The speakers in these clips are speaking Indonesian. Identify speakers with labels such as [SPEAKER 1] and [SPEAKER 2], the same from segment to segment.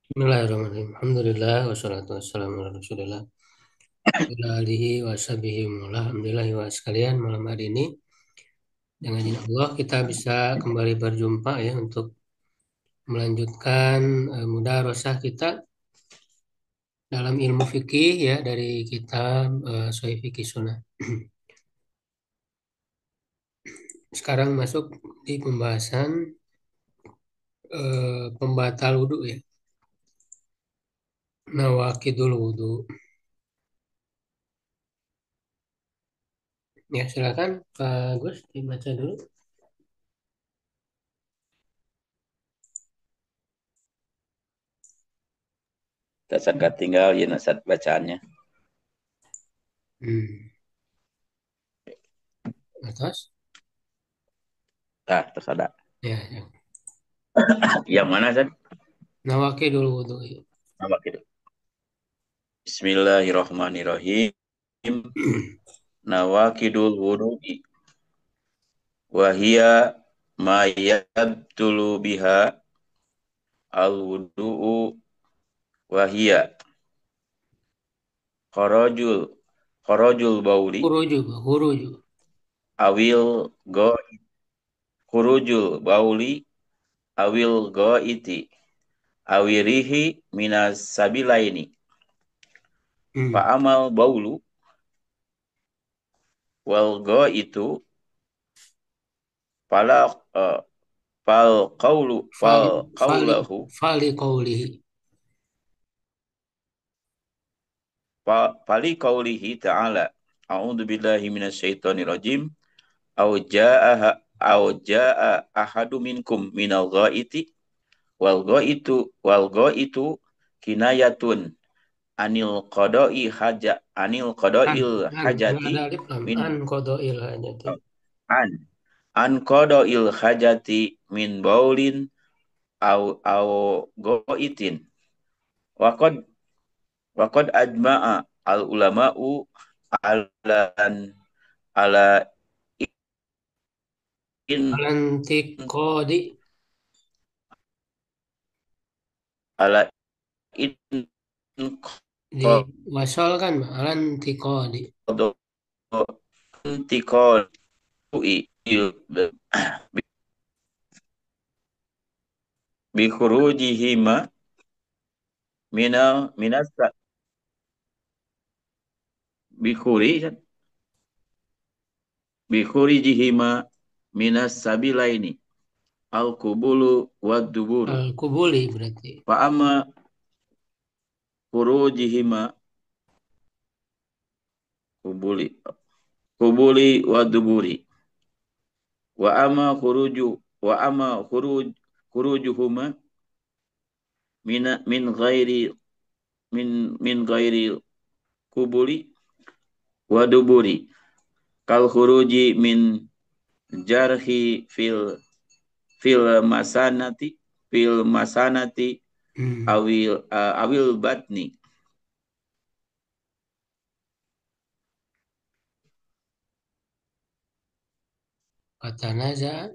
[SPEAKER 1] Bismillahirrahmanirrahim. Alhamdulillah wassalatu wassalamu ala Rasulillah. Ala alihi wa sahbihi mullah. Alhamdulillah wa sekalian malam hari ini dengan izin Allah kita bisa kembali berjumpa ya untuk melanjutkan mudarasah kita dalam ilmu fikih ya dari kitab Sahih Fikih Sunnah. Sekarang masuk di pembahasan pembatal wudhu ya. Nawakidul wudhu. Ya silakan Pak Gus dibaca dulu.
[SPEAKER 2] Dasar gak tinggal ya nasat bacaannya.
[SPEAKER 1] Hmm. Atas?
[SPEAKER 2] Tah, terus ada.
[SPEAKER 1] Ya, ya.
[SPEAKER 2] Yang mana, San?
[SPEAKER 1] Nawakidul wudhu. Ya.
[SPEAKER 2] Nama gitu. Bismillahirrahmanirrahim. Nawakidul wudu'i. Wahia ma yabtulu biha al-wudu'u. Wahia kharajul kharajul bauli
[SPEAKER 1] Huruju, huruju.
[SPEAKER 2] awil go khurujul bauli awil iti awirihi minas sabilaini. Fa
[SPEAKER 1] Hmm.
[SPEAKER 2] amal baulu wal itu Fala fal qawlu fal
[SPEAKER 1] Fali, fali,
[SPEAKER 2] qawlahu
[SPEAKER 1] fali qawlihi.
[SPEAKER 2] fali qawlihi ta'ala a'udzu billahi minasyaitonir rajim au jaa ahadu minkum minal ghaiti wal ghaitu kinayatun anil
[SPEAKER 1] An,
[SPEAKER 2] qada'il
[SPEAKER 1] nggak
[SPEAKER 2] hajati
[SPEAKER 1] ada alif lam.
[SPEAKER 2] min
[SPEAKER 1] An kodoil hanya tuh.
[SPEAKER 2] an an qada'il hajati min baulin au ghaitin waqad Waqad ajma'a al ulama'u ala ala in
[SPEAKER 1] Alantik kodi
[SPEAKER 2] ala in
[SPEAKER 1] di wasol kan, alantik kodi.
[SPEAKER 2] qada intiqal bi khurujihima minas bi khuri bi khurijihima minas sabilaini al qubulu wad duburu
[SPEAKER 1] Al kubuli berarti.
[SPEAKER 2] fa amma khurujihima kubuli kubuli wad duburi wa amma khurujuhuma min ghairi min ghairi kubuli wa duburi kal khuruji min jarhi fil masanati
[SPEAKER 1] Hmm.
[SPEAKER 2] awil batni.
[SPEAKER 1] Kata naza.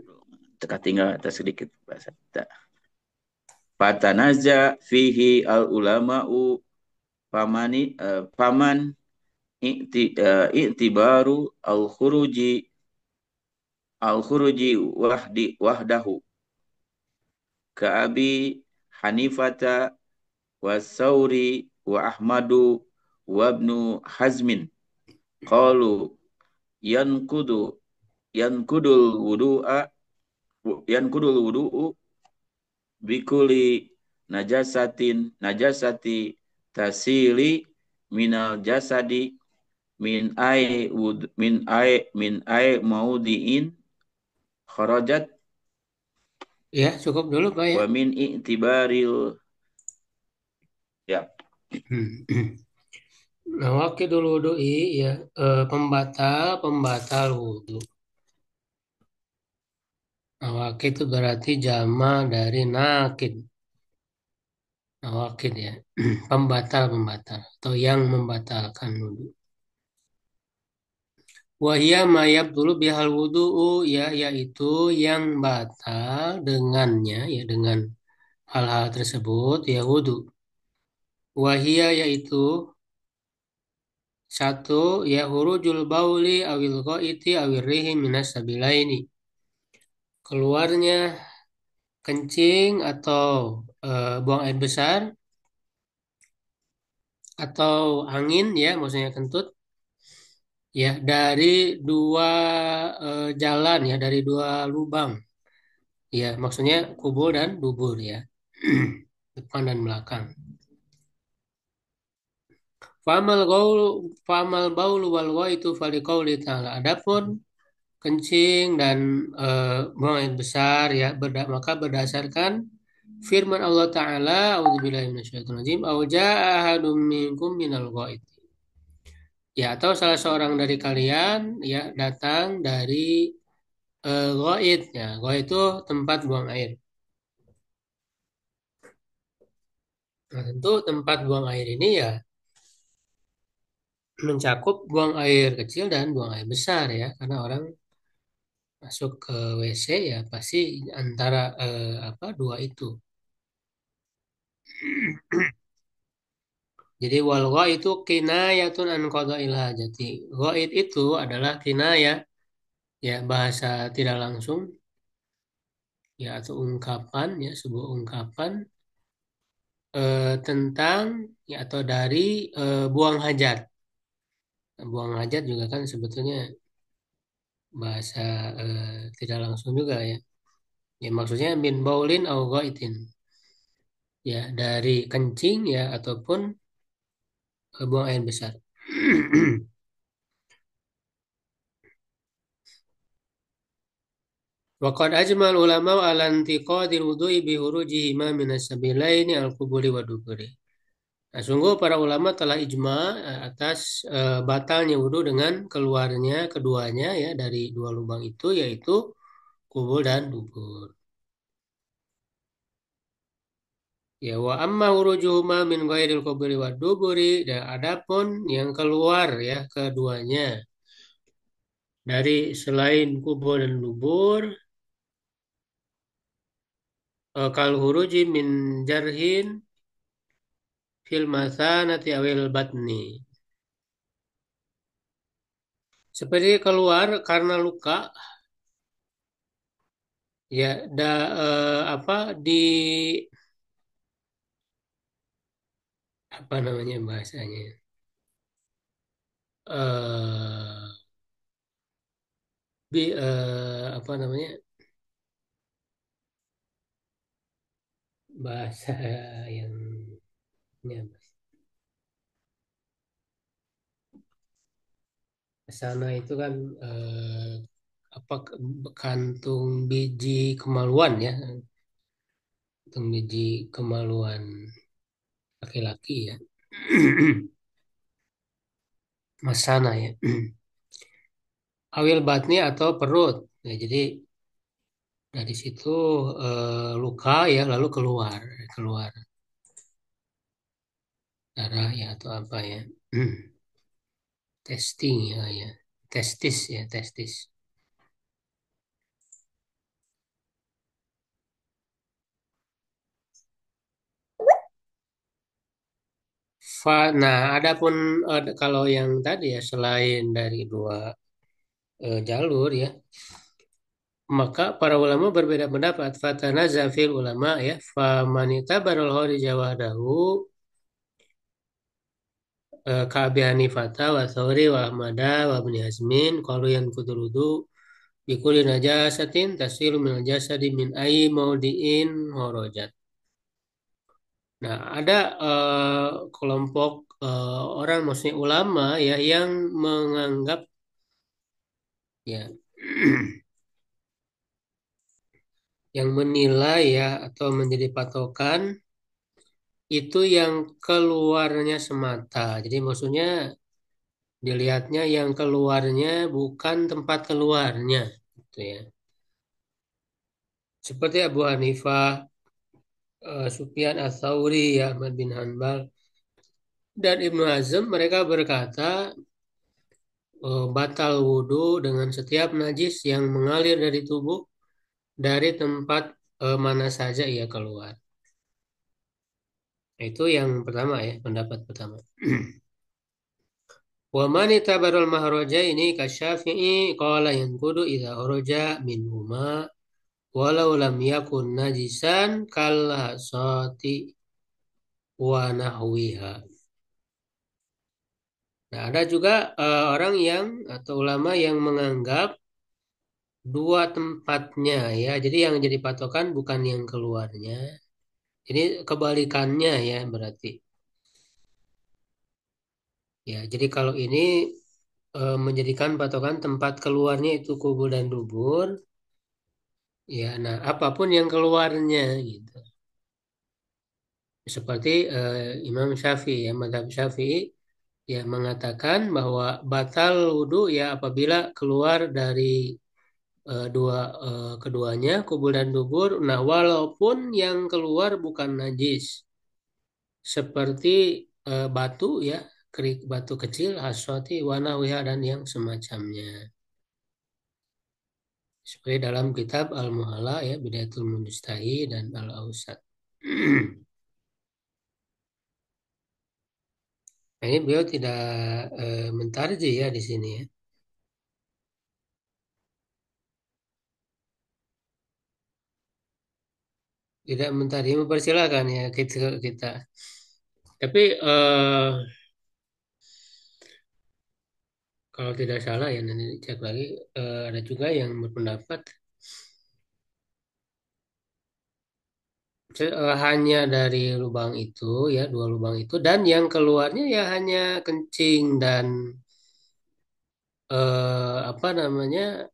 [SPEAKER 2] Teka tinggal atas sedikit bahasa. Fatanaza fihi al ulama'u paman i'tibaru al khuruji wahdahu ka abi Hanifata wa Sauri wa Ahmadu wa Ibnu Hazmin qalu yankudu yankudul wudu'a yankudul wudu'u bikuli najasati tasili minal jasadi min ai maudiin kharajat
[SPEAKER 1] Ya, cukup dulu Pak ya.
[SPEAKER 2] wa min i'tibaril ya.
[SPEAKER 1] Hmm. Nawakidul wudhu'i ya, pembatal wudhu. Nawakid itu berarti jama dari nakid. Nawakid ya, pembatal-pembatal atau yang membatalkan wudhu. Wahia mayab dulu bihal wudhu ya, yaitu yang batal dengannya ya dengan hal-hal tersebut ya wudu. Wahia yaitu satu ya hurujul bauli awil ghaiti awil rihi minas sabilaini. Keluarnya kencing atau buang air besar atau angin ya maksudnya kentut ya dari dua jalan ya dari dua lubang ya maksudnya kubur dan dubur ya depan dan belakang. Famal baulu wal itu faliqauli ta'ala. Adapun kencing dan buang air besar ya maka berdasarkan firman Allah Ta'ala A'udzubillahi minasyaitonirrajim au jaa ahadum minkum minal ghaid. Ya atau salah seorang dari kalian ya datang dari ghaid ya. Ghaid itu tempat buang air. Nah, tentu tempat buang air ini ya mencakup buang air kecil dan buang air besar ya karena orang masuk ke WC ya pasti antara apa dua itu. Jadi wal itu kinayatun an qada'il hajati. Ghaid itu adalah kinayah ya bahasa tidak langsung ya atau ungkapan ya sebuah ungkapan tentang ya atau dari buang hajat. Nah, buang hajat juga kan sebetulnya bahasa tidak langsung juga ya. Ya maksudnya min baulin au ghaitin. Ya dari kencing ya ataupun buang air besar. Waqad ajmal ulama ala intiqadil wudu'i bi hurujihima minas sabilaini al-qubuli wa duburi. Nah, sungguh para ulama telah ijma atas batalnya wudhu dengan keluarnya keduanya ya dari dua lubang itu yaitu kubul dan dubur. Ya wa amma wurujuhuma min ghairil qubuli wa duburi dan adapun yang keluar ya keduanya dari selain kubul dan dubur kal huruji min jarhin fil masanati awil batni. Seperti keluar karena luka ya apa di apa namanya bahasanya eh apa namanya bahasa yang ya, sana itu kan apa kantung biji kemaluan ya kantung biji kemaluan laki-laki ya masana ya awil batni atau perut ya jadi dari situ luka ya lalu keluar keluar darah ya atau apa ya testing ya ya testis ya testis. Nah, adapun kalau yang tadi ya selain dari dua jalur ya, maka para ulama berbeda pendapat. Fatanaza fil ulama ya, famanita barul khori jawadahu Ka'bi Hanifata wa Thawri wa Ahmada wa Ibni Hazmin qalu yang kudurudu bikuli najasatin tasilu min jasadi min ayi maudiin horojat. Nah, ada kelompok orang maksudnya ulama ya yang menganggap ya yang menilai ya atau menjadi patokan itu yang keluarnya semata. Jadi maksudnya dilihatnya yang keluarnya bukan tempat keluarnya gitu ya. Seperti Abu Hanifah, Sufyan Ats-Tsauri, ya, Ahmad bin Hanbal dan Ibnu Hazm mereka berkata batal wudhu dengan setiap najis yang mengalir dari tubuh dari tempat mana saja ia keluar. Nah, itu yang pertama ya, pendapat pertama. Wa man itabarul mahrajaini kasyafi'i qala yanqudu idza kharaja minhuma walau lam yakun najisan kal hasati wa nahwiha. Nah, ada juga orang yang atau ulama yang menganggap dua tempatnya ya. Jadi yang jadi patokan bukan yang keluarnya. Jadi kebalikannya ya berarti. Ya, jadi kalau ini menjadikan patokan tempat keluarnya itu kubur dan dubur, ya, nah apapun yang keluarnya gitu. Seperti Imam Syafi'i ya, Madhab Syafi'i ya mengatakan bahwa batal wudhu ya apabila keluar dari keduanya kubur dan dubur. Nah, walaupun yang keluar bukan najis, seperti batu ya, kerik batu kecil, haswati, wanawiha dan yang semacamnya. Seperti dalam kitab Al-Muhalla ya, Bidayatul Mustahi dan Al-Ausat. Nah, ini beliau tidak mentarji ya di sini ya. Tidak mentarji, mempersilahkan ya kita. Tapi kalau tidak salah ya nanti cek lagi ada juga yang berpendapat hanya dari lubang itu ya dua lubang itu dan yang keluarnya ya hanya kencing dan apa namanya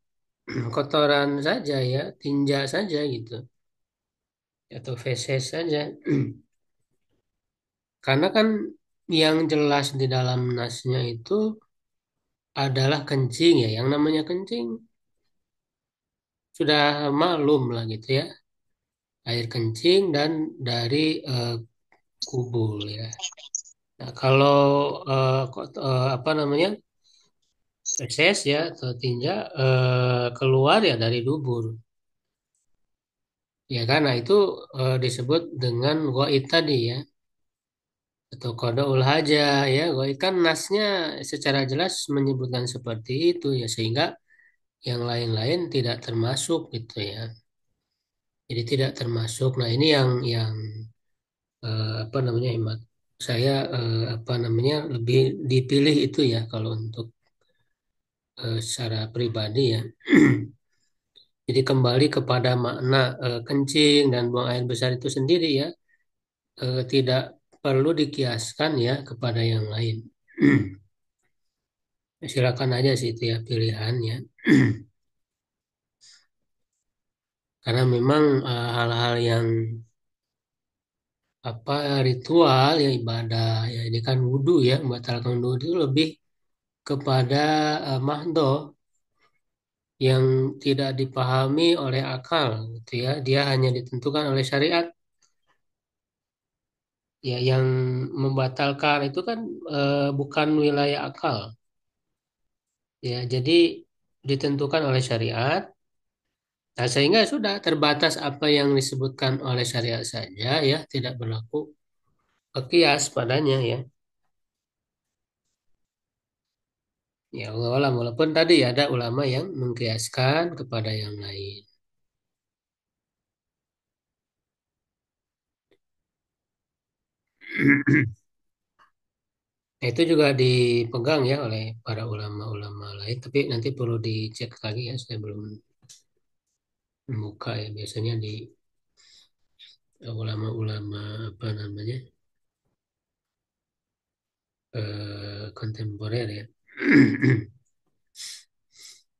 [SPEAKER 1] kotoran saja ya tinja saja gitu atau feses saja karena kan yang jelas di dalam nasnya itu adalah kencing ya yang namanya kencing sudah maklum lah gitu ya air kencing dan dari kubul ya. Nah, kalau apa namanya feses ya atau tinja keluar ya dari dubur. Ya karena itu disebut dengan goit tadi ya atau qadaul haja ya. Goit kan nasnya secara jelas menyebutkan seperti itu ya sehingga yang lain-lain tidak termasuk gitu ya. Jadi tidak termasuk. Nah ini yang apa namanya hemat saya apa namanya lebih dipilih itu ya kalau untuk secara pribadi ya. Jadi kembali kepada makna kencing dan buang air besar itu sendiri ya, tidak perlu dikiaskan ya kepada yang lain. Silakan aja sih itu ya pilihannya. Karena memang hal-hal yang apa ritual ya ibadah ya ini kan wudhu ya membatalkan wudhu itu lebih kepada mahdoh yang tidak dipahami oleh akal gitu ya. Dia hanya ditentukan oleh syariat. Ya, yang membatalkan itu kan bukan wilayah akal. Ya, jadi ditentukan oleh syariat. Nah, sehingga sudah terbatas apa yang disebutkan oleh syariat saja ya, tidak berlaku kias padanya ya. Ya, Allah alam. Walaupun tadi ada ulama yang mengkiaskan kepada yang lain. Nah, itu juga dipegang ya oleh para ulama-ulama lain, tapi nanti perlu dicek lagi ya, saya belum membuka ya. Biasanya di ulama-ulama apa namanya kontemporer ya.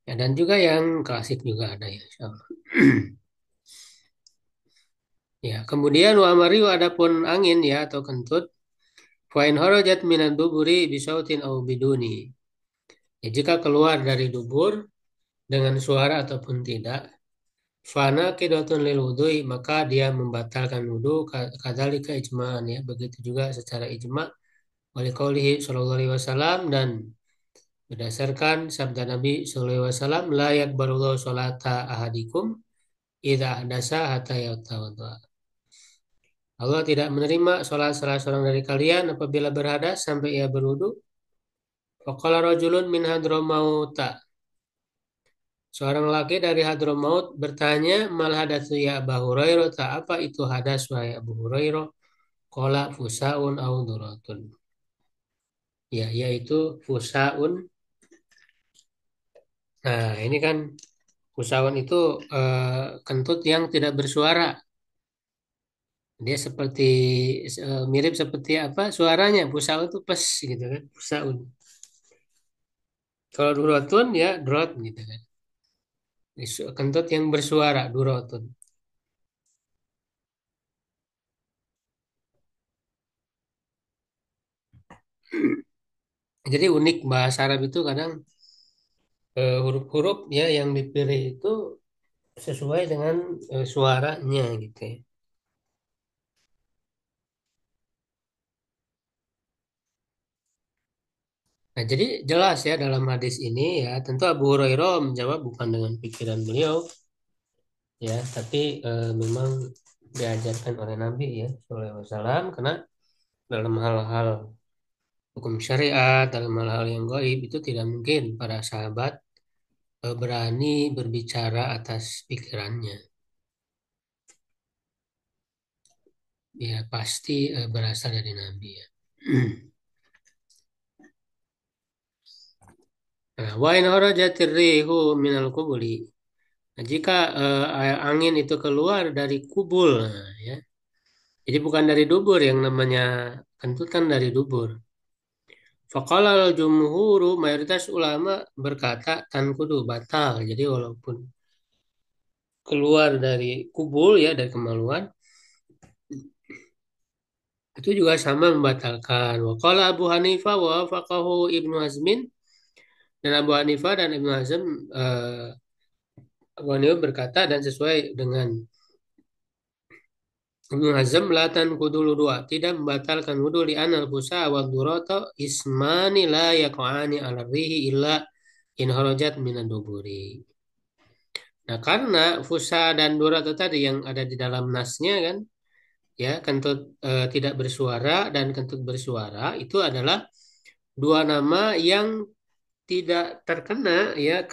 [SPEAKER 1] Ya, dan juga yang klasik juga ada ya, insya Allah. Ya, kemudian wa amariu adapun angin ya atau kentut, fa in harajat minad duburi bisautin au biduni. Ya, jika keluar dari dubur dengan suara ataupun tidak, fana kidatun lil wudhui, maka dia membatalkan wudhu kadzalika ijma'an ya. Begitu juga secara ijma' wali qaulihi sallallahu alaihi wasallam dan berdasarkan sabda Nabi sallallahu alaihi wasallam la yakbarullahu sholata ahadikum idza ahdasa hatta yatawadda. Allah tidak menerima sholat salah seorang dari kalian apabila berhadas sampai ia berwudu. Faqala rajulun min Hadramauta. Seorang laki dari Hadramaut bertanya, mal hadatsu ya Abu Hurairah, tak apa itu hadas wahai Abu Hurairah? Qala fusaun au duratun. Ya, yaitu fusaun. Nah, ini kan fusaun itu kentut yang tidak bersuara. Dia seperti mirip seperti apa suaranya? Fusaun itu pes gitu kan. Fusaun. Kalau duratun ya drot gitu kan. Kentut yang bersuara duratun. Jadi unik bahasa Arab itu kadang huruf-huruf ya yang dipilih itu sesuai dengan suaranya gitu ya. Nah, jadi jelas ya dalam hadis ini ya tentu Abu Hurairah menjawab bukan dengan pikiran beliau ya, tapi memang diajarkan oleh Nabi ya Sallallahu Alaihi Wasallam karena dalam hal-hal hukum syariat, dalam hal-hal yang gaib itu tidak mungkin para sahabat berani berbicara atas pikirannya. Ya pasti berasal dari Nabi ya. Nah, wa in harajatir rihu minal qubuli. Nah, jika angin itu keluar dari kubul, nah, ya. Jadi bukan dari dubur yang namanya kentut kan dari dubur. Faqala al-jumhuru mayoritas ulama berkata tan kudu batal. Jadi walaupun keluar dari kubul ya dari kemaluan itu juga sama membatalkan. Waqala Abu Hanifah wa faqahu Ibnu Hazmin dan Abu Hanifah dan Ibnu Hazm Abu Hanifah berkata dan sesuai dengan Ibnu Hazm latan kudul dua tidak membatalkan wudu li anal busa wa durata ismani la yaqani ala rihi illa in harajat minan duburi. Nah, karena fusa dan durata tadi yang ada di dalam nasnya kan ya kentut tidak bersuara dan kentut bersuara itu adalah dua nama yang tidak terkena ya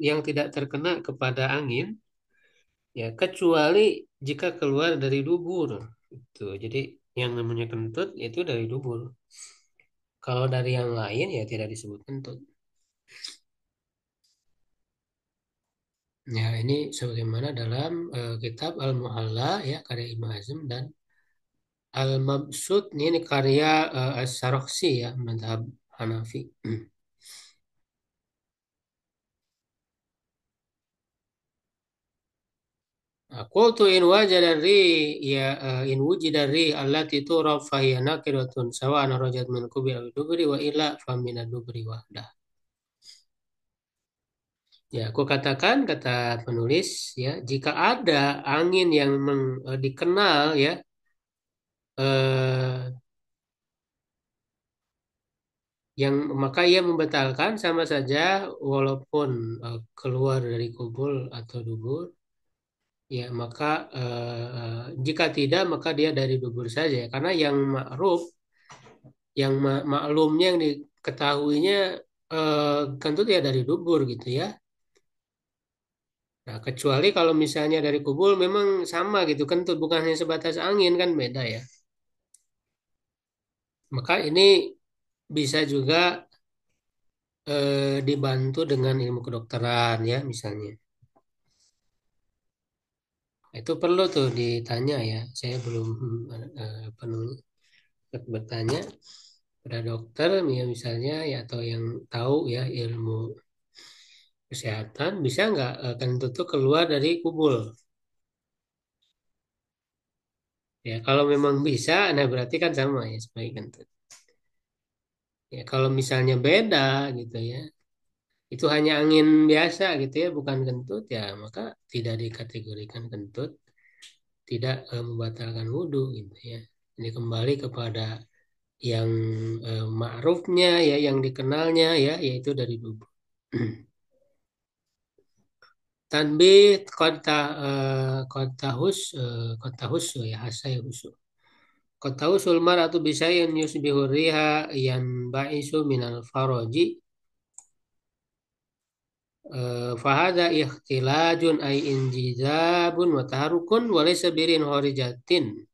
[SPEAKER 1] yang tidak terkena kepada angin ya kecuali jika keluar dari dubur itu jadi yang namanya kentut itu dari dubur kalau dari yang lain ya tidak disebut kentut ya ini sebagaimana dalam kitab Al-Muhalla ya karya Ibnu Hazm dan Al-Mabsut ini karya As-Sarakhsi ya mazhab Hanafi. Qultu in wajada ri ya in wujida ri allati turaf fahiya naqiratun sawa'an rajat min kubi aw dubri wa illa fa min dubri wahdah. Ya, aku katakan kata penulis ya, jika ada angin yang memang dikenal ya eh, yang maka ia membatalkan sama saja walaupun keluar dari kubul atau dubur ya maka jika tidak maka dia dari dubur saja karena yang ma'ruf yang maklumnya yang diketahuinya kentut ya dari dubur gitu ya. Nah, kecuali kalau misalnya dari kubul memang sama gitu kentut bukan hanya sebatas angin kan beda ya. Maka ini bisa juga dibantu dengan ilmu kedokteran ya misalnya. Itu perlu tuh ditanya ya. Saya belum apa namanya bertanya pada dokter ya misalnya ya atau yang tahu ya ilmu kesehatan bisa nggak kentut itu keluar dari kubul ya kalau memang bisa nah berarti kan sama ya sebagai kentut ya kalau misalnya beda gitu ya itu hanya angin biasa gitu ya bukan kentut ya maka tidak dikategorikan kentut tidak membatalkan wudhu gitu ya ini kembali kepada yang ma'rufnya ya yang dikenalnya ya yaitu dari dubur tanbih kota kota hus ya hasai husu Kau tahu sulmar atau bisa yang yusbihu riha yang ba'isu minal faroji. Fahada ikhtilajun ay injizabun wa taharukun wa laysa birin horijatin.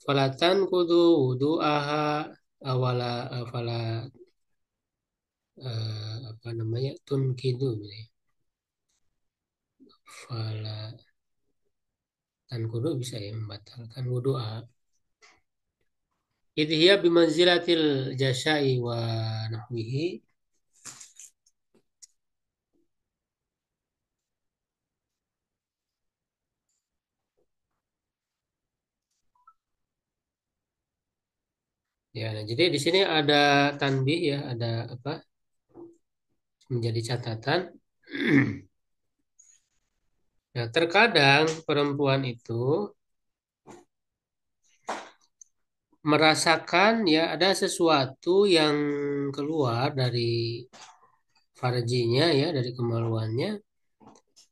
[SPEAKER 1] Falatan kudu wudu'aha awala fala apa namanya tunkidu ya. Fala tan kudu bisa ya membatalkan wudu'a. Idhiya bimanzilatil jasai wa nahwihi. Ya, nah, jadi di sini ada tanbih ya, ada apa? Menjadi catatan. Nah, terkadang perempuan itu merasakan ya ada sesuatu yang keluar dari farjinya ya, dari kemaluannya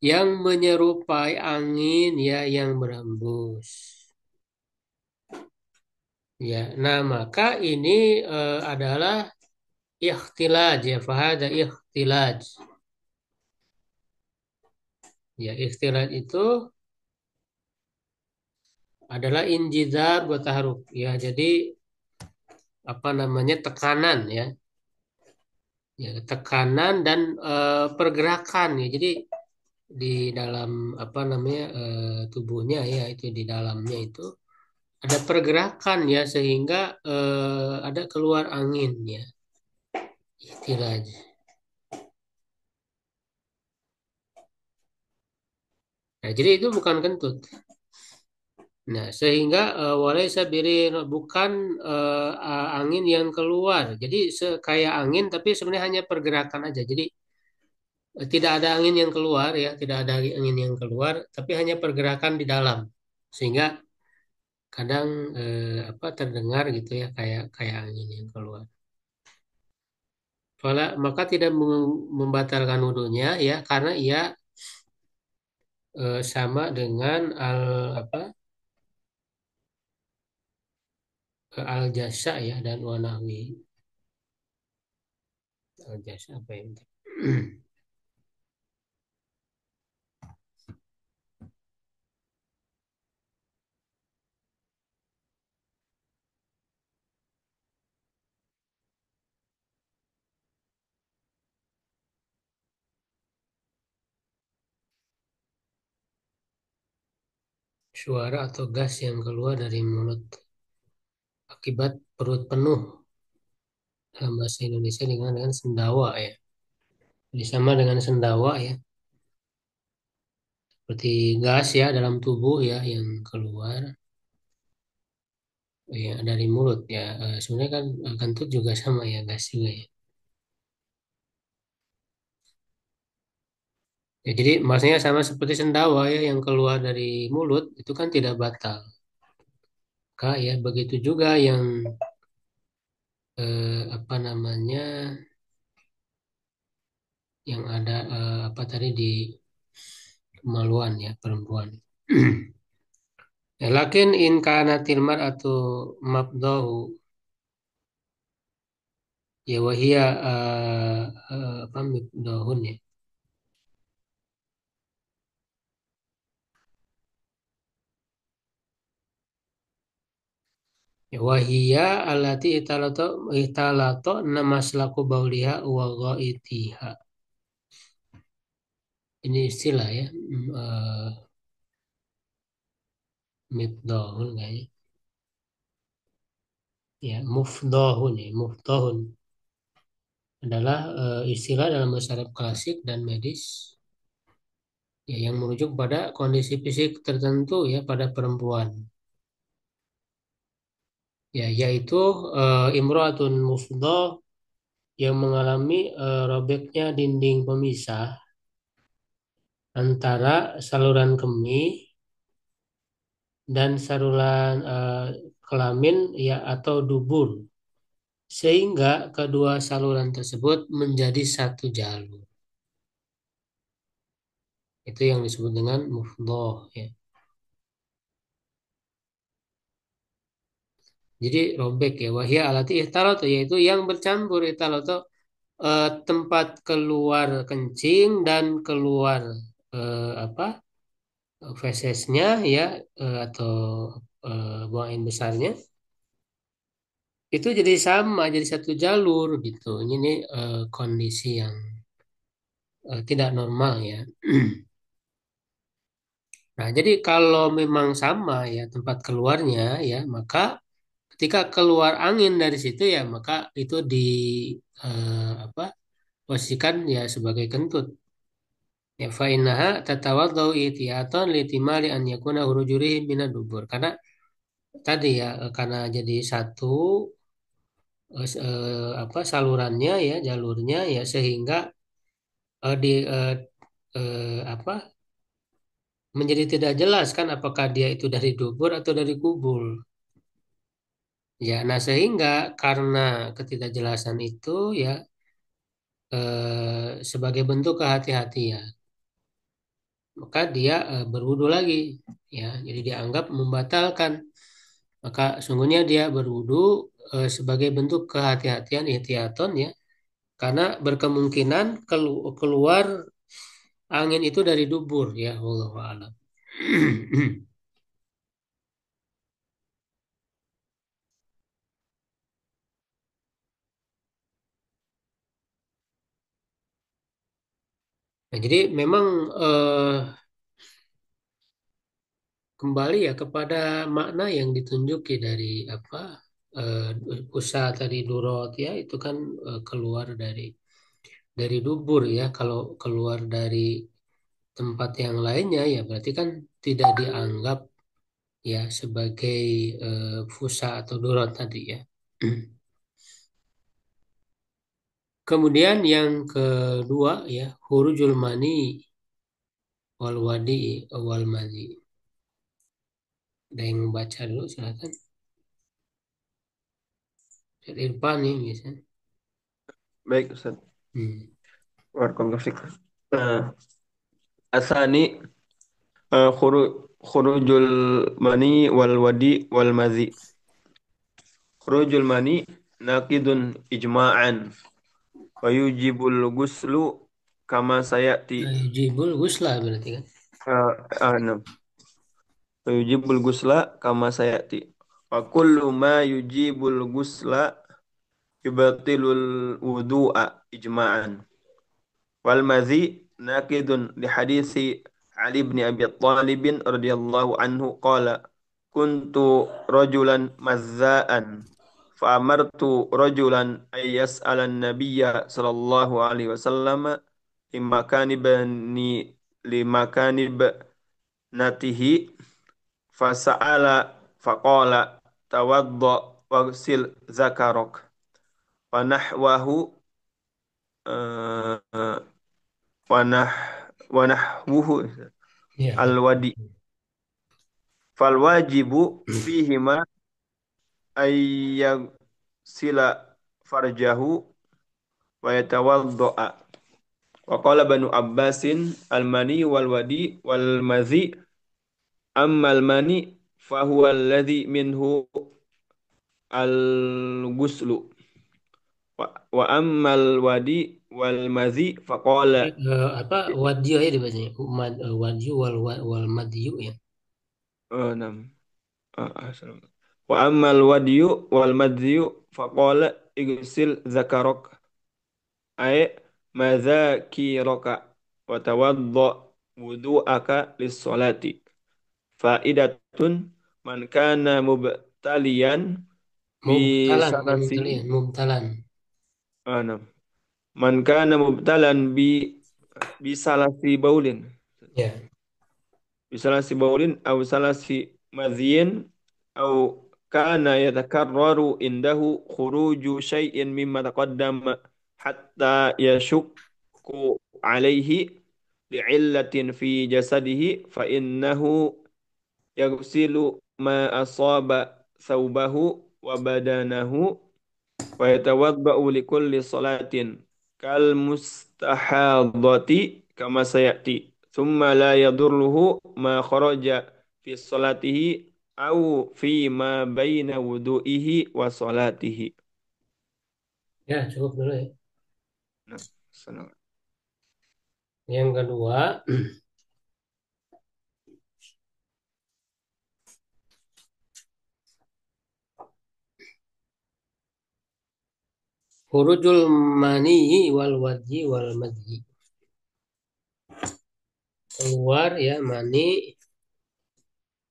[SPEAKER 1] yang menyerupai angin ya yang berhembus. Ya, nah maka ini adalah ikhtilaj ya, fahada ikhtilaj. Ya, ikhtilaj itu adalah injizar buat taharuk. Ya, jadi apa namanya tekanan ya, ya tekanan dan pergerakan ya. Jadi di dalam apa namanya tubuhnya ya itu di dalamnya itu ada pergerakan ya sehingga ada keluar angin ya. Ikhtilaj. Nah, jadi itu bukan kentut. Nah, sehingga walaysa birin bukan angin yang keluar. Jadi kayak angin tapi sebenarnya hanya pergerakan aja. Jadi tidak ada angin yang keluar ya, tidak ada angin yang keluar, tapi hanya pergerakan di dalam. Sehingga kadang apa terdengar gitu ya kayak kayak angin yang keluar. Maka tidak membatalkan wudhunya ya karena ia sama dengan apa al jasa ya dan wanawi al jasa apa ya suara atau gas yang keluar dari mulut akibat perut penuh dalam bahasa Indonesia dengan sendawa ya. Jadi sama dengan sendawa ya, seperti gas ya dalam tubuh ya yang keluar ya dari mulut ya. Sebenarnya kan kentut juga sama ya gas juga ya. Ya, jadi maksudnya sama seperti sendawa ya yang keluar dari mulut itu kan tidak batal. Kak ya begitu juga yang apa namanya yang ada apa tadi di kemaluan ya perempuan. Ya, lakin in kanatil mar'atu mabdahu ya wahia apa mabdahun ya. Ya wahia allati italato namaslaku bauliha wa ghaitiha. Ini istilah ya. Mibdahun kayaknya. Ya, mufdahun ya, mufdahun adalah istilah dalam bahasa Arab klasik dan medis ya yang merujuk pada kondisi fisik tertentu ya pada perempuan. Ya, yaitu imro'atun mufdah yang mengalami robeknya dinding pemisah antara saluran kemih dan saluran kelamin ya atau dubur sehingga kedua saluran tersebut menjadi satu jalur. Itu yang disebut dengan mufdhah ya. Jadi robek ya. Wahia alati ihtaloto yaitu yang bercampur ihtaloto tempat keluar kencing dan keluar apa fesesnya ya atau buang air besarnya itu jadi sama jadi satu jalur gitu. Ini kondisi yang tidak normal ya. Nah, jadi kalau memang sama ya tempat keluarnya ya, maka ketika keluar angin dari situ ya, maka itu di apa posisikan ya sebagai kentut. Ya fa innaha tatawaddau ihtiyatan litimali an yakuna hurujurihi minad dubur. Karena tadi ya karena jadi satu apa salurannya ya, jalurnya ya sehingga di apa menjadi tidak jelas kan apakah dia itu dari dubur atau dari kubul. Ya, nah sehingga karena ketidakjelasan itu ya sebagai bentuk kehati-hatian, maka dia berwudu lagi, ya. Jadi dianggap membatalkan. Maka sungguhnya dia berwudu sebagai bentuk kehati-hatian ihtiyaton ya, karena berkemungkinan keluar angin itu dari dubur ya, wallahu a'lam. Nah, jadi memang eh, kembali ya kepada makna yang ditunjuki dari apa usaha tadi durot ya itu kan keluar dari dubur ya kalau keluar dari tempat yang lainnya ya berarti kan tidak dianggap ya sebagai fusa atau durot tadi ya. Kemudian yang kedua ya hurujul mani wal wadi wal madi. Ada yang membaca dulu silakan. Syed Irfan nih biasanya.
[SPEAKER 3] Baik, Ustaz.
[SPEAKER 1] Hmm.
[SPEAKER 3] Barakallahu fiik. Nah, asani khurujul mani wal wadi wal mazi. Khurujul mani naqidun ijma'an wa yujibul ghuslu kama sayati.
[SPEAKER 1] Jibul Gusla berarti kan.
[SPEAKER 3] Enam. Wa yujibul ghusla kama sayati. Wa kullu ma yujibul ghusla yubatilul wudu'a ijma'an. Wal madhi nakidun li hadisi Ali bin Abi Thalib radhiyallahu anhu qala kuntu rajulan mazza'an fa amartu rajulan ay yas'ala an-nabiyya sallallahu alaihi wasallam limakani bani limakani natihi fasa'ala faqala tawadda waghsil zakarok wa nahwahu eh, wanah wanahwuhu
[SPEAKER 1] Ya.
[SPEAKER 3] alwadi fal wajibu fihima sila farjahu wa yatawaddoa wa qala banu abbasin almani wal wadi wal madhi amma almani fahuwa alladhi minhu al guslu wa amma al wadi wal madhi faqala
[SPEAKER 1] Apa wadio ya dibacanya wadio wal madio ya.
[SPEAKER 3] nam wa ammal wadiyu wal madhiyu faqala igsil zakarok ay madzakiraka wa tawadda wudu'aka lis-salati faidatun man kana mubtaliyan bi
[SPEAKER 1] Mubtalan bukan
[SPEAKER 3] salasi
[SPEAKER 1] mubtalian mubtalan.
[SPEAKER 3] anam man kana mubtalan bi salasi baulin
[SPEAKER 1] Ya.
[SPEAKER 3] bisalasi baulin aw salasi madhiyin aw kana yatakarraru indahu khuruju syai'in mimma taqaddama hatta yashukku alaihi li'illatin fi jasadihi fa innahu yaghsilu ma asaba thawbahu wa badanahu wa yatawadda'u li kulli salatin kal mustahadati kama sayati thumma la yadurruhu ma kharaja fi salatihi au fi ma baina wudu'ihi wa salatihi.
[SPEAKER 1] Ya, cukup dulu ya.
[SPEAKER 3] Nah, senang.
[SPEAKER 1] Yang kedua, khurujul mani wal wadi wal madhi. Keluar ya mani,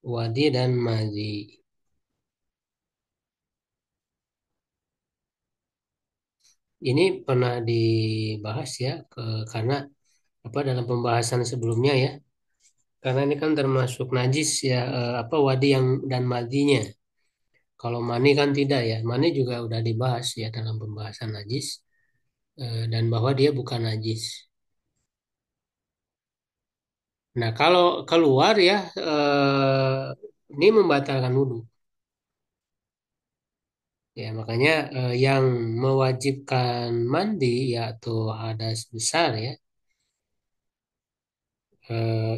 [SPEAKER 1] wadi dan madhi. Ini pernah dibahas ya karena apa dalam pembahasan sebelumnya ya. Karena ini kan termasuk najis ya apa wadi yang dan madinya. Kalau mani kan tidak ya. Mani juga udah dibahas ya dalam pembahasan najis dan bahwa dia bukan najis. Nah, kalau keluar ya ini membatalkan wudhu. Ya, makanya yang mewajibkan mandi yaitu hadas besar ya.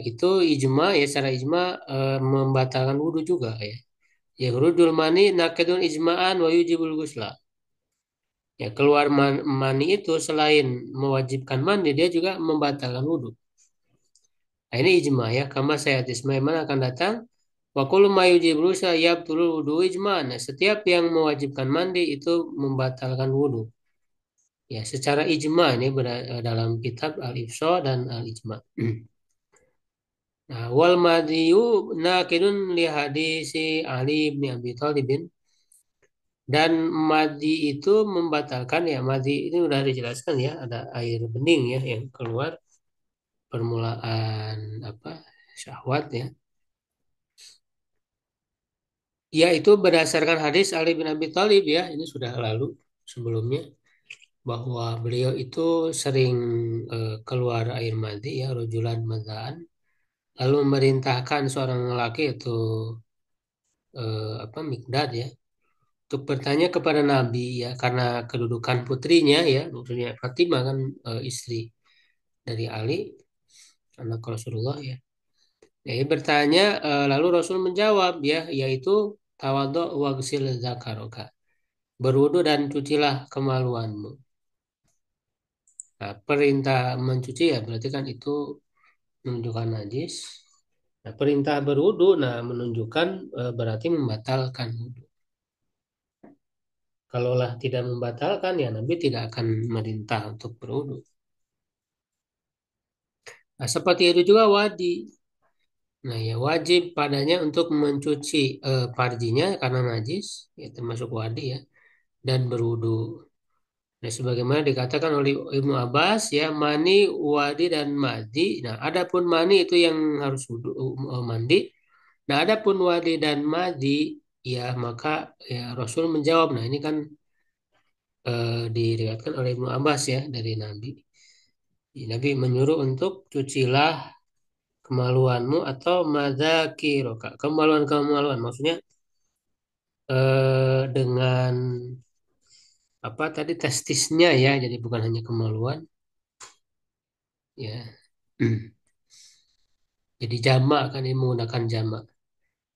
[SPEAKER 1] Itu ijma ya secara ijma membatalkan wudhu juga ya. Ya hurudul mani nakidun ijma'an wa yujibul ghusla. Ya keluar mani itu selain mewajibkan mandi dia juga membatalkan wudhu. Nah, ini ijma ya. Kama saya mana akan datang. Wa kullu ma yujibul ghusla yabtulul wudhu ijma'an. Nah, setiap yang mewajibkan mandi itu membatalkan wudhu. Ya secara ijma ini dalam kitab Al-Ifsha dan Al-Ijma. Nah, wal madiyu nakidun li hadisi Ali bin Abi Thalib. Dan madi itu membatalkan ya madi ini udah dijelaskan ya ada air bening ya yang keluar permulaan apa syahwat ya. Ya itu berdasarkan hadis Ali bin Abi Thalib ya ini sudah lalu sebelumnya bahwa beliau itu sering keluar air madi ya rojulan madzaan lalu memerintahkan seorang lelaki itu apa Mikdad ya untuk bertanya kepada Nabi ya karena kedudukan putrinya ya maksudnya Fatimah kan istri dari Ali anak Rasulullah ya. Ya, ia bertanya lalu Rasul menjawab ya yaitu tawadhu wagsil zakaroka berwudu dan cucilah kemaluanmu. Nah, perintah mencuci ya berarti kan itu menunjukkan najis. Nah, perintah berwudu nah menunjukkan berarti membatalkan wudu. Kalaulah tidak membatalkan ya Nabi tidak akan merintah untuk berwudu. Nah, seperti itu juga wadi. Nah, ya wajib padanya untuk mencuci farjinya karena najis, ya termasuk wadi ya, dan berwudu. Nah, sebagaimana dikatakan oleh Ibnu Abbas ya, mani, wadi dan madi. Nah, adapun mani itu yang harus wudu, mandi. Nah, adapun wadi dan madi, ya maka ya Rasul menjawab. Nah, ini kan diriwayatkan oleh Ibnu Abbas ya dari Nabi. Nabi menyuruh untuk cucilah kemaluanmu atau madzakiroka kemaluan-kemaluan maksudnya dengan apa tadi testisnya ya jadi bukan hanya kemaluan ya. Jadi jamak kan ini menggunakan jamak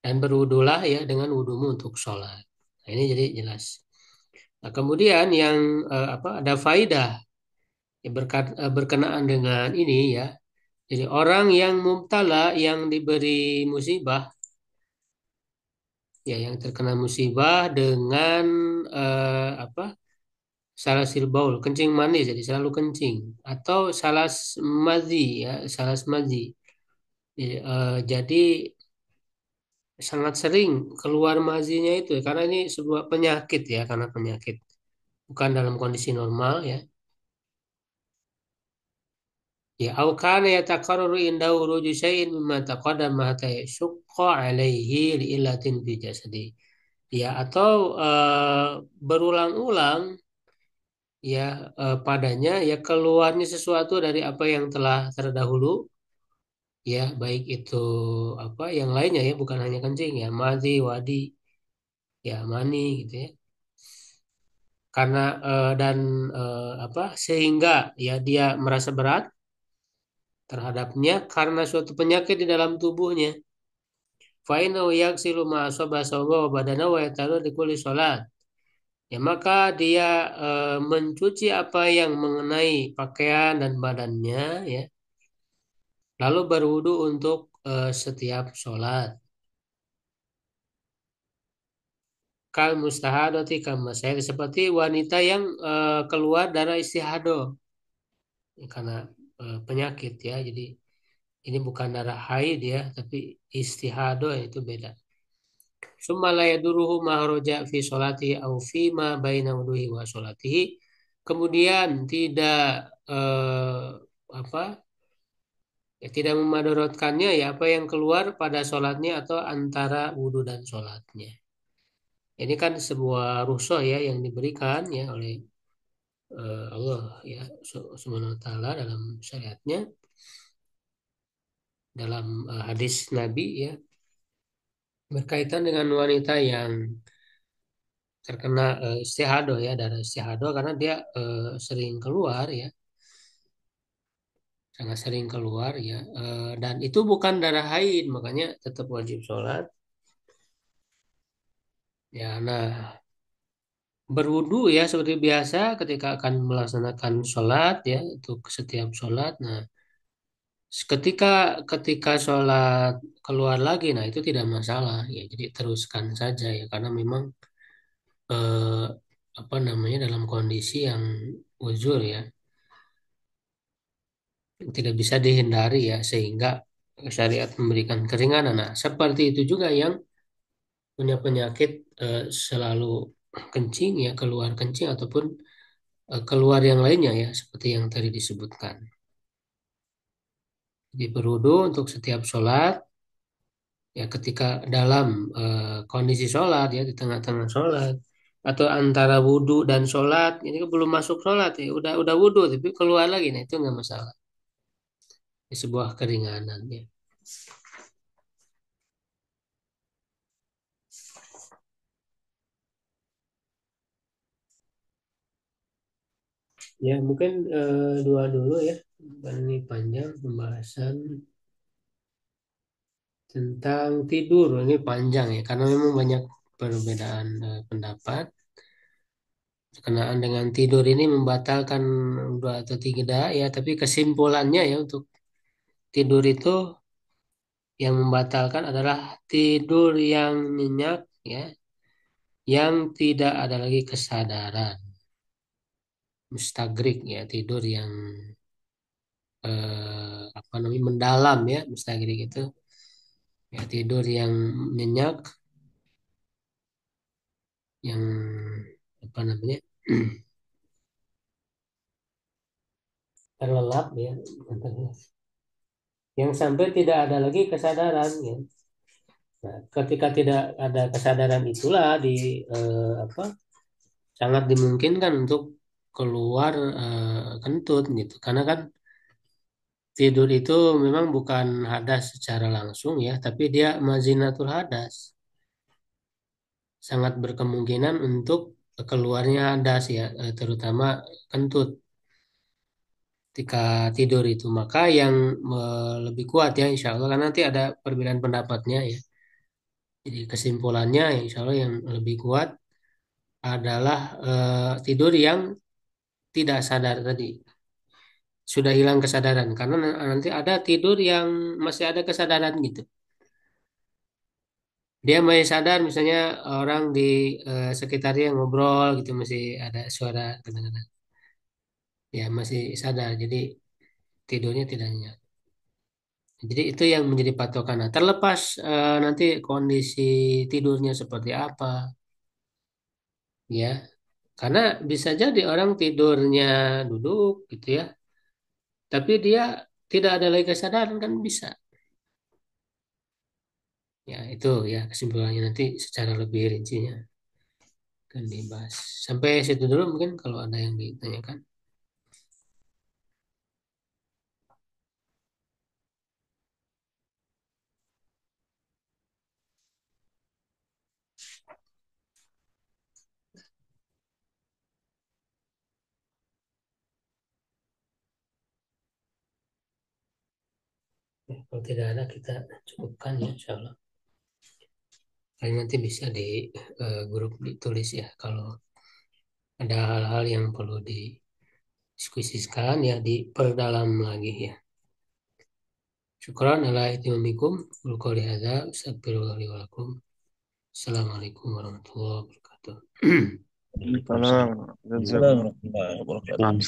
[SPEAKER 1] dan berwudulah ya dengan wudumu untuk sholat. Nah, ini jadi jelas. Nah, kemudian yang apa ada faidah ya, berkenaan dengan ini ya. Jadi orang yang mubtala yang diberi musibah ya yang terkena musibah dengan apa salasil baul kencing manis jadi selalu kencing atau salas mazi ya salas mazi jadi sangat sering keluar mazinya itu ya, karena ini sebuah penyakit ya karena penyakit bukan dalam kondisi normal ya ya au kana yatakarraru indahu ruju syai'in mimma taqaddama hatta yashqa alaihi li illatin fi jasadi ya atau berulang-ulang ya padanya ya keluarnya sesuatu dari apa yang telah terdahulu ya baik itu apa yang lainnya ya bukan hanya kencing ya madhi wadi ya mani gitu ya karena dan apa sehingga ya dia merasa berat terhadapnya karena suatu penyakit di dalam tubuhnya Fa'innahu yaghsilu ma asaba sawba wa badana wa yatalu di kulli sholat. Ya maka dia mencuci apa yang mengenai pakaian dan badannya ya. Lalu berwudu untuk setiap sholat. Kal mustahadoti kama saya seperti wanita yang keluar darah istihadah karena penyakit ya. Jadi ini bukan darah haid ya, tapi istihadah itu beda. Summa la yaduruhu mahroja fi sholatihi au fi ma baina wuduhi wa sholatihi. Kemudian tidak apa ya, tidak memadorotkannya ya apa yang keluar pada sholatnya atau antara wudhu dan sholatnya. Ini kan sebuah rukhsah ya yang diberikan ya oleh Allah ya Subhanahu wa taala dalam syariatnya dalam hadis Nabi ya berkaitan dengan wanita yang terkena istihadah ya darah istihadah karena dia sering keluar ya sangat sering keluar ya. Dan itu bukan darah haid makanya tetap wajib sholat ya. Nah, berwudu ya seperti biasa ketika akan melaksanakan sholat ya untuk setiap sholat. Nah, ketika ketika sholat keluar lagi, nah itu tidak masalah ya. Jadi teruskan saja ya karena memang eh, apa namanya dalam kondisi yang uzur ya, tidak bisa dihindari ya sehingga syariat memberikan keringanan. Nah, seperti itu juga yang punya penyakit selalu kencing ya keluar kencing ataupun keluar yang lainnya ya seperti yang tadi disebutkan. Jadi berwudu untuk setiap sholat ya ketika dalam kondisi sholat ya di tengah-tengah sholat atau antara wudhu dan sholat ini kan belum masuk sholat ya udah wudhu tapi keluar lagi nah itu nggak masalah. Ini sebuah keringanan ya. Ya mungkin dua dulu ya. Ini panjang pembahasan tentang tidur ini panjang ya karena memang banyak perbedaan pendapat berkenaan dengan tidur ini membatalkan dua atau tiga ya tapi kesimpulannya ya untuk tidur itu yang membatalkan adalah tidur yang nyenyak ya yang tidak ada lagi kesadaran mustagrik ya tidur yang apa namanya mendalam ya mustagrik itu ya tidur yang nyenyak yang apa namanya terlelap ya yang sampai tidak ada lagi kesadaran ya. Nah, ketika tidak ada kesadaran itulah di apa sangat dimungkinkan untuk keluar kentut gitu karena kan tidur itu memang bukan hadas secara langsung ya tapi dia mazinatul hadas sangat berkemungkinan untuk keluarnya hadas ya terutama kentut ketika tidur itu maka yang lebih kuat ya insya Allah karena nanti ada perbedaan pendapatnya ya jadi kesimpulannya insya Allah yang lebih kuat adalah tidur yang tidak sadar tadi sudah hilang kesadaran karena nanti ada tidur yang masih ada kesadaran gitu dia masih sadar misalnya orang di sekitarnya ngobrol gitu masih ada suara kedengaran ya masih sadar jadi tidurnya tidak nyenyak jadi itu yang menjadi patokan nah, terlepas nanti kondisi tidurnya seperti apa ya karena bisa jadi orang tidurnya duduk gitu ya tapi dia tidak ada lagi kesadaran kan bisa ya itu ya kesimpulannya nanti secara lebih rincinya akan dibahas sampai situ dulu mungkin kalau ada yang ditanyakan. Ya, kalau tidak ada kita cukupkan ya insya Allah. Paling nanti bisa di grup ditulis ya. Kalau ada hal-hal yang perlu didiskusikan ya diperdalam lagi ya. Syukran ala itimikum. Qul qouli hadza astagfirullah li wa lakum. Assalamualaikum warahmatullahi wabarakatuh.
[SPEAKER 2] Waalaikumsalam.
[SPEAKER 3] Salam.
[SPEAKER 2] Assalamualaikum warahmatullahi wabarakatuh.